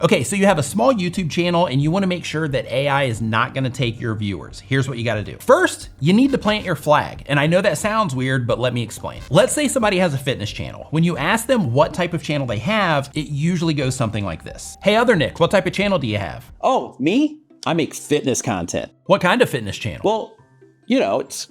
Okay, so you have a small YouTube channel and you wanna make sure that AI is not gonna take your viewers. Here's what you gotta do. First, you need to plant your flag. And I know that sounds weird, but let me explain. Let's say somebody has a fitness channel. When you ask them what type of channel they have, it usually goes something like this. Hey, other Nick, what type of channel do you have? Oh, me? I make fitness content. What kind of fitness channel? Well, you know, it's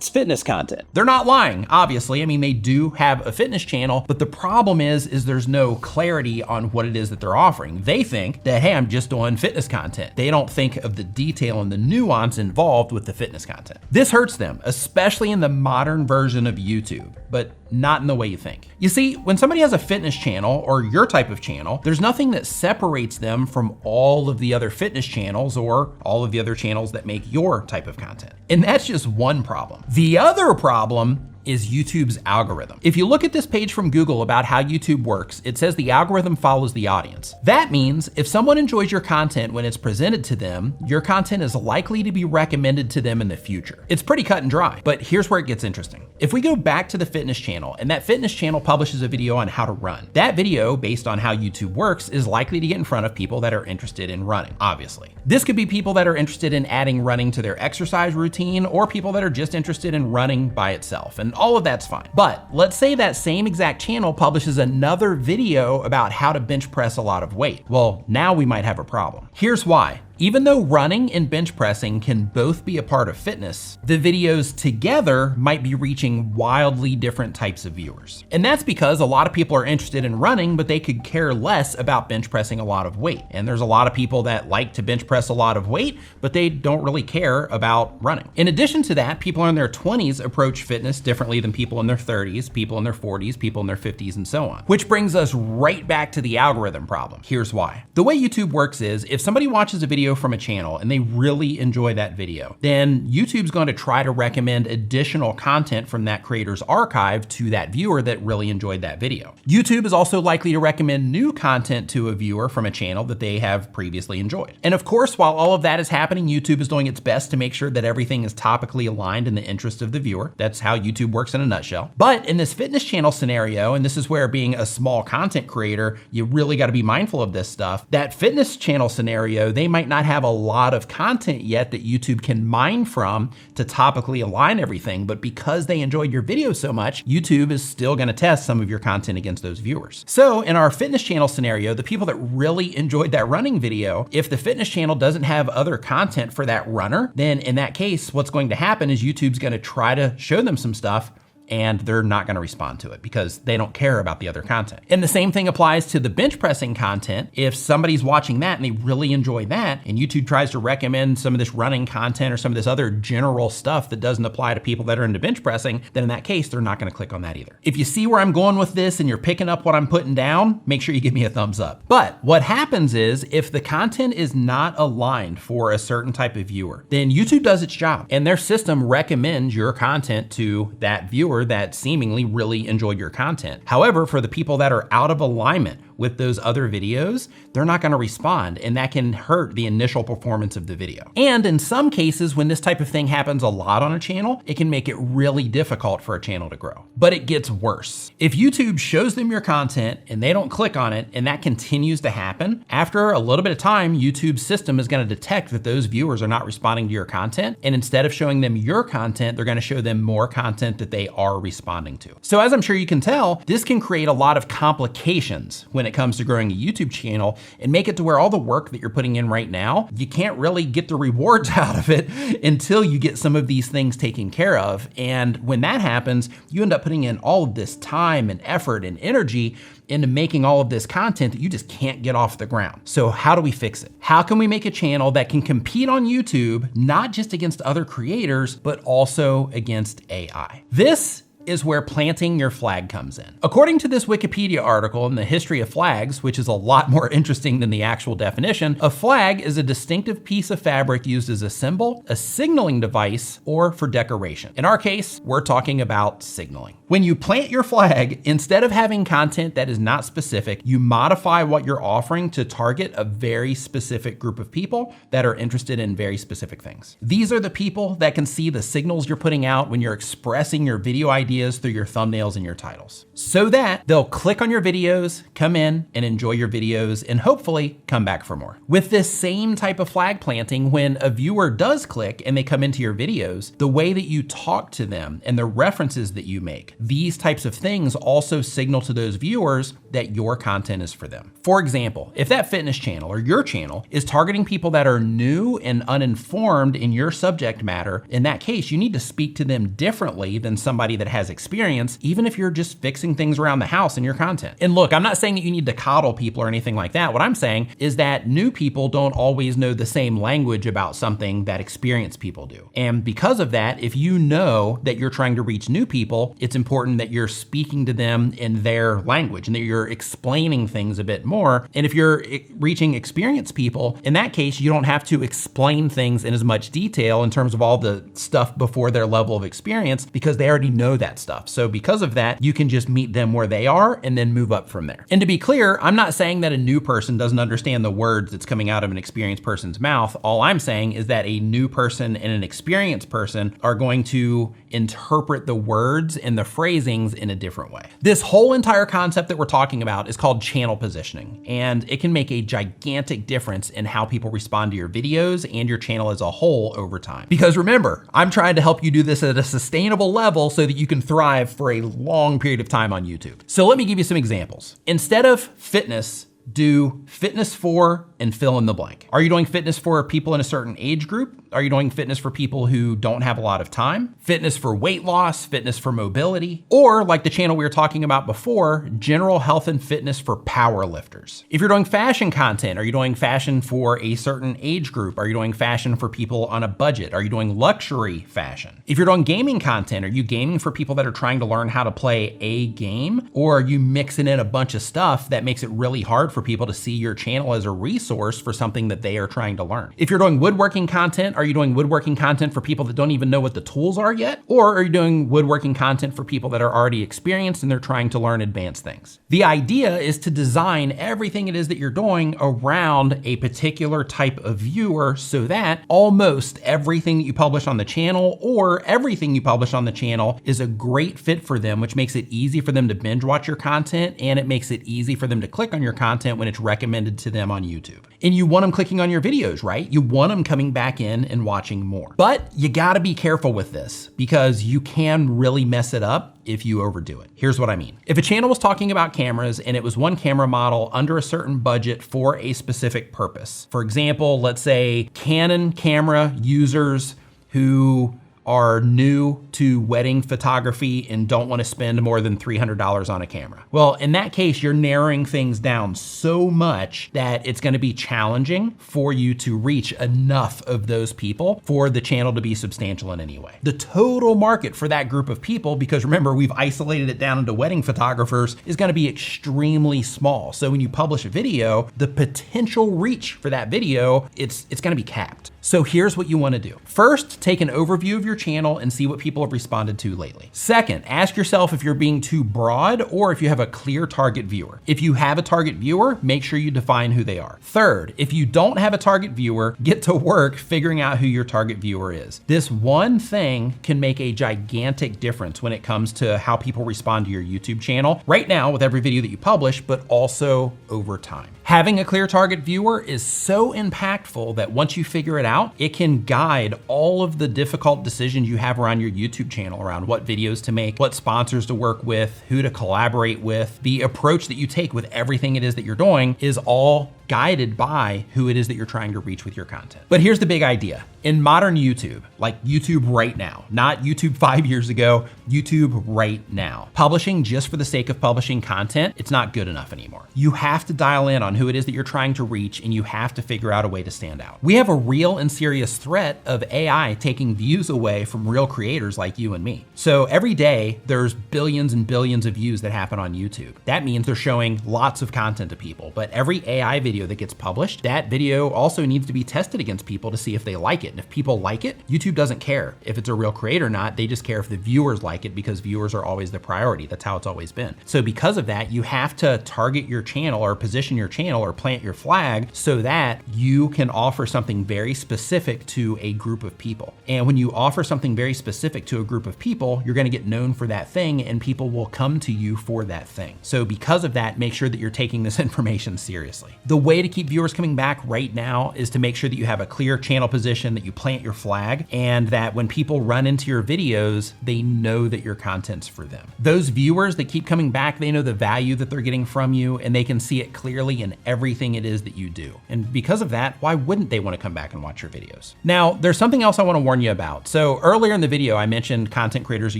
fitness content. They're not lying, obviously. I mean, they do have a fitness channel, but the problem is there's no clarity on what it is that they're offering. They think that, hey, I'm just doing fitness content. They don't think of the detail and the nuance involved with the fitness content. This hurts them, especially in the modern version of YouTube, but not in the way you think. You see, when somebody has a fitness channel or your type of channel, there's nothing that separates them from all of the other fitness channels or all of the other channels that make your type of content. And that's just one problem. The other problem is YouTube's algorithm. If you look at this page from Google about how YouTube works, it says the algorithm follows the audience. That means if someone enjoys your content when it's presented to them, your content is likely to be recommended to them in the future. It's pretty cut and dry, but here's where it gets interesting. If we go back to the fitness channel and that fitness channel publishes a video on how to run, that video, based on how YouTube works, is likely to get in front of people that are interested in running, obviously. This could be people that are interested in adding running to their exercise routine or people that are just interested in running by itself. And all of that's fine. But let's say that same exact channel publishes another video about how to bench press a lot of weight. Well, now we might have a problem. Here's why. Even though running and bench pressing can both be a part of fitness, the videos together might be reaching wildly different types of viewers. And that's because a lot of people are interested in running, but they could care less about bench pressing a lot of weight. And there's a lot of people that like to bench press a lot of weight, but they don't really care about running. In addition to that, people in their 20s approach fitness differently than people in their 30s, people in their 40s, people in their 50s, and so on. Which brings us right back to the algorithm problem. Here's why. The way YouTube works is if somebody watches a video from a channel and they really enjoy that video, then YouTube's going to try to recommend additional content from that creator's archive to that viewer that really enjoyed that video. YouTube is also likely to recommend new content to a viewer from a channel that they have previously enjoyed. And of course, while all of that is happening, YouTube is doing its best to make sure that everything is topically aligned in the interest of the viewer. That's how YouTube works in a nutshell. But in this fitness channel scenario, and this is where being a small content creator, you really got to be mindful of this stuff. That fitness channel scenario, they might not have a lot of content yet that YouTube can mine from to topically align everything, but because they enjoyed your video so much, YouTube is still gonna test some of your content against those viewers. So in our fitness channel scenario, the people that really enjoyed that running video, if the fitness channel doesn't have other content for that runner, then in that case, what's going to happen is YouTube's gonna try to show them some stuff and they're not gonna respond to it because they don't care about the other content. And the same thing applies to the bench pressing content. If somebody's watching that and they really enjoy that, and YouTube tries to recommend some of this running content or some of this other general stuff that doesn't apply to people that are into bench pressing, then in that case, they're not gonna click on that either. If you see where I'm going with this and you're picking up what I'm putting down, make sure you give me a thumbs up. But what happens is if the content is not aligned for a certain type of viewer, then YouTube does its job and their system recommends your content to that viewer that seemingly really enjoyed your content. However, for the people that are out of alignment with those other videos, they're not gonna respond, and that can hurt the initial performance of the video. And in some cases, when this type of thing happens a lot on a channel, it can make it really difficult for a channel to grow. But it gets worse. If YouTube shows them your content and they don't click on it, and that continues to happen, after a little bit of time, YouTube's system is gonna detect that those viewers are not responding to your content, and instead of showing them your content, they're gonna show them more content that they are responding to. So as I'm sure you can tell, this can create a lot of complications when it comes to growing a YouTube channel and make it to where all the work that you're putting in right now, you can't really get the rewards out of it until you get some of these things taken care of. And when that happens, you end up putting in all of this time and effort and energy into making all of this content that you just can't get off the ground. So how do we fix it? How can we make a channel that can compete on YouTube, not just against other creators, but also against AI? This is where planting your flag comes in. According to this Wikipedia article in the history of flags, which is a lot more interesting than the actual definition, a flag is a distinctive piece of fabric used as a symbol, a signaling device, or for decoration. In our case, we're talking about signaling. When you plant your flag, instead of having content that is not specific, you modify what you're offering to target a very specific group of people that are interested in very specific things. These are the people that can see the signals you're putting out when you're expressing your video ideas through your thumbnails and your titles, so that they'll click on your videos, come in and enjoy your videos, and hopefully come back for more. With this same type of flag planting, when a viewer does click and they come into your videos, the way that you talk to them and the references that you make, these types of things also signal to those viewers that your content is for them. For example, if that fitness channel or your channel is targeting people that are new and uninformed in your subject matter, in that case, you need to speak to them differently than somebody that has experience, even if you're just fixing things around the house in your content. And look, I'm not saying that you need to coddle people or anything like that. What I'm saying is that new people don't always know the same language about something that experienced people do. And because of that, if you know that you're trying to reach new people, it's important that you're speaking to them in their language and that you're explaining things a bit more. And if you're reaching experienced people, in that case, you don't have to explain things in as much detail in terms of all the stuff before their level of experience, because they already know that stuff. So because of that, you can just meet them where they are and then move up from there. And to be clear, I'm not saying that a new person doesn't understand the words that's coming out of an experienced person's mouth. All I'm saying is that a new person and an experienced person are going to interpret the words and the phrasings in a different way. This whole entire concept that we're talking about is called channel positioning, and it can make a gigantic difference in how people respond to your videos and your channel as a whole over time. Because remember, I'm trying to help you do this at a sustainable level so that you can thrive for a long period of time on YouTube. So let me give you some examples. Instead of fitness, do fitness for and fill in the blank. Are you doing fitness for people in a certain age group? Are you doing fitness for people who don't have a lot of time? Fitness for weight loss, fitness for mobility, or like the channel we were talking about before, general health and fitness for power lifters. If you're doing fashion content, are you doing fashion for a certain age group? Are you doing fashion for people on a budget? Are you doing luxury fashion? If you're doing gaming content, are you gaming for people that are trying to learn how to play a game? Or are you mixing in a bunch of stuff that makes it really hard for people to see your channel as a resource for something that they are trying to learn? If you're doing woodworking content, are you doing woodworking content for people that don't even know what the tools are yet? Or are you doing woodworking content for people that are already experienced and they're trying to learn advanced things? The idea is to design everything it is that you're doing around a particular type of viewer so that almost everything that you publish on the channel or everything you publish on the channel is a great fit for them, which makes it easy for them to binge watch your content, and it makes it easy for them to click on your content when it's recommended to them on YouTube. And you want them clicking on your videos, right? You want them coming back in and watching more. But you gotta be careful with this because you can really mess it up if you overdo it. Here's what I mean. If a channel was talking about cameras and it was one camera model under a certain budget for a specific purpose, for example, let's say Canon camera users who are new to wedding photography and don't want to spend more than $300 on a camera. Well, in that case, you're narrowing things down so much that it's going to be challenging for you to reach enough of those people for the channel to be substantial in any way. The total market for that group of people, because remember, we've isolated it down into wedding photographers, is going to be extremely small. So when you publish a video, the potential reach for that video, it's going to be capped. So here's what you want to do. First, take an overview of your channel and see what people have responded to lately. Second, ask yourself if you're being too broad or if you have a clear target viewer. If you have a target viewer, make sure you define who they are. Third, if you don't have a target viewer, get to work figuring out who your target viewer is. This one thing can make a gigantic difference when it comes to how people respond to your YouTube channel right now with every video that you publish, but also over time. Having a clear target viewer is so impactful that once you figure it out, it can guide all of the difficult decisions you have around your YouTube channel, around what videos to make, what sponsors to work with, who to collaborate with. The approach that you take with everything it is that you're doing is all guided by who it is that you're trying to reach with your content. But here's the big idea. In modern YouTube, like YouTube right now, not YouTube 5 years ago, YouTube right now, publishing just for the sake of publishing content, it's not good enough anymore. You have to dial in on who it is that you're trying to reach, and you have to figure out a way to stand out. We have a real and serious threat of AI taking views away from real creators like you and me. So every day there's billions and billions of views that happen on YouTube. That means they're showing lots of content to people, but every AI video video that gets published, that video also needs to be tested against people to see if they like it. And if people like it, YouTube doesn't care if it's a real creator or not. They just care if the viewers like it, because viewers are always the priority. That's how it's always been. So because of that, you have to target your channel or position your channel or plant your flag so that you can offer something very specific to a group of people. And when you offer something very specific to a group of people, you're gonna get known for that thing and people will come to you for that thing. So because of that, make sure that you're taking this information seriously. The way to keep viewers coming back right now is to make sure that you have a clear channel position, that you plant your flag, and that when people run into your videos, they know that your content's for them. Those viewers that keep coming back, they know the value that they're getting from you and they can see it clearly in everything it is that you do. And because of that, why wouldn't they want to come back and watch your videos? Now, there's something else I want to warn you about. So earlier in the video, I mentioned content creators are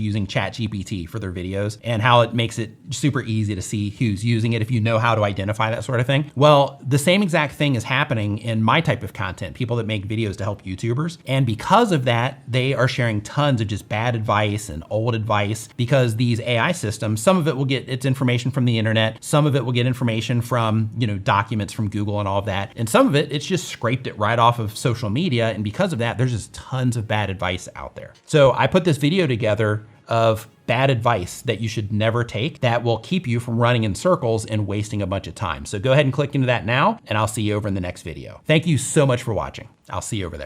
using ChatGPT for their videos and how it makes it super easy to see who's using it if you know how to identify that sort of thing. Well, the same exact thing is happening in my type of content, people that make videos to help YouTubers. And because of that, they are sharing tons of just bad advice and old advice, because these AI systems, some of it will get its information from the internet, some of it will get information from, documents from Google and all of that. And some of it, it's just scraped it right off of social media. And because of that, there's just tons of bad advice out there. So I put this video together of bad advice that you should never take that will keep you from running in circles and wasting a bunch of time. So go ahead and click into that now, and I'll see you over in the next video. Thank you so much for watching. I'll see you over there.